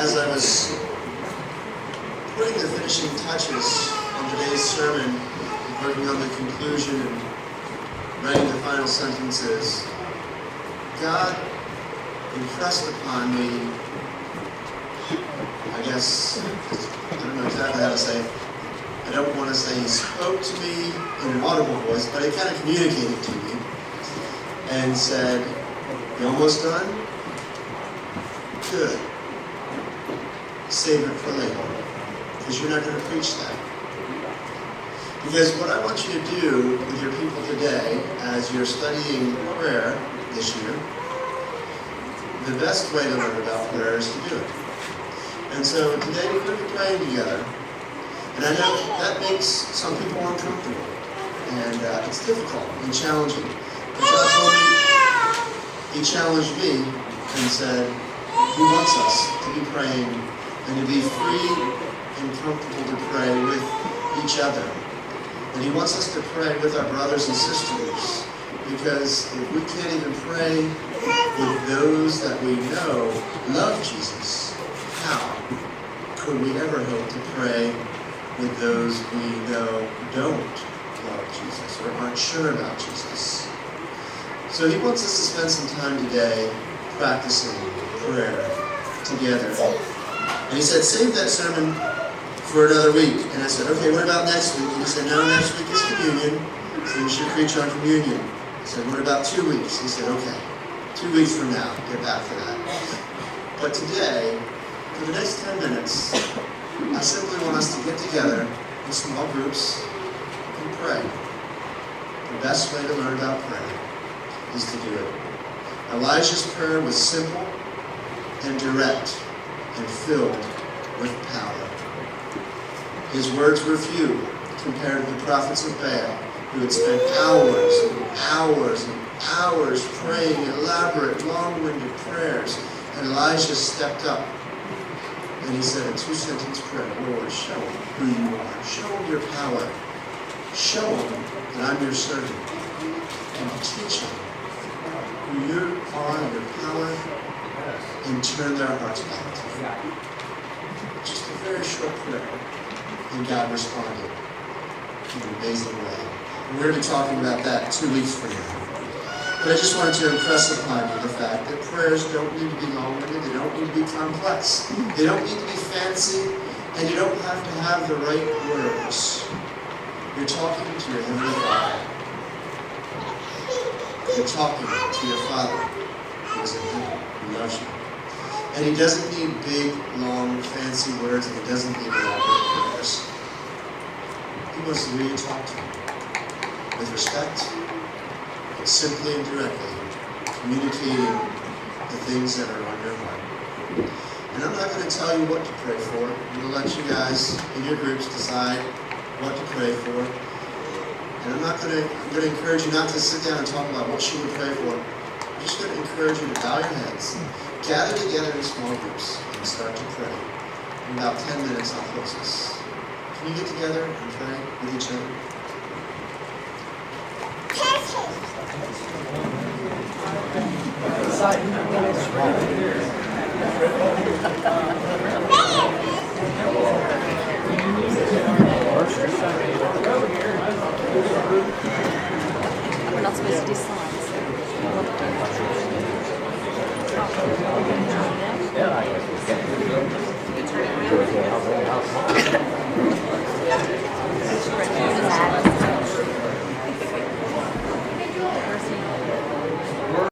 as I was putting the finishing touches on today's sermon, working on the conclusion and writing the final sentences, God impressed upon me, I guess, I don't know exactly how to say it. I don't want to say he spoke to me in an audible voice, but he kind of communicated to me and said, "You almost done? Good. Save it for later, because you're not going to preach that." Because what I want you to do with your people today, as you're studying prayer this year, the best way to learn about prayer is to do it. And so today we're going to be praying together. And I know that makes some people uncomfortable. And it's difficult and challenging. But God told me, He challenged me and said, He wants us to be praying and to be free and comfortable to pray with each other. And He wants us to pray with our brothers and sisters. Because if we can't even pray with those that we know love Jesus, how could we ever hope to pray with those we know don't love Jesus or aren't sure about Jesus? So He wants us to spend some time today practicing prayer together. And He said, save that sermon for another week. And I said, okay, what about next week? And He said, no, next week is communion, so you should preach on communion. I said, what about 2 weeks? He said, okay, 2 weeks from now, get back to that. But today, for the next 10 minutes, I simply want us to get together in small groups and pray. The best way to learn about prayer is to do it. Elijah's prayer was simple and direct and filled with power. His words were few compared to the prophets of Baal, who had spent hours and hours and hours praying elaborate, long-winded prayers. And Elijah stepped up and he said a 2-sentence prayer, Lord, show them who you are. Show them your power. Show them that I'm your servant. And teach them who you are, your power, and turn their hearts back to you. Just a very short prayer. And God responded in an amazing way. And we're going to be talking about that 2 weeks from now. But I just wanted to impress upon you the fact that prayers don't need to be long-winded, they don't need to be complex, they don't need to be fancy, and you don't have to have the right words. You're talking to your Heavenly Father. You're talking to your Father who is in heaven, who loves you. And He doesn't need big, long, fancy words, and He doesn't need elaborate prayers. He wants to hear you talk to Him with respect, but simply and directly communicating the things that are on your heart. And I'm not going to tell you what to pray for. I'm going to let you guys in your groups decide what to pray for. And I'm going to encourage you not to sit down and talk about what you would pray for. I'm just going to encourage you to bow your heads, gather together in small groups, and start to pray. In about 10 minutes, I'll close this. Can you get together and pray with each other? We're not supposed to do slides.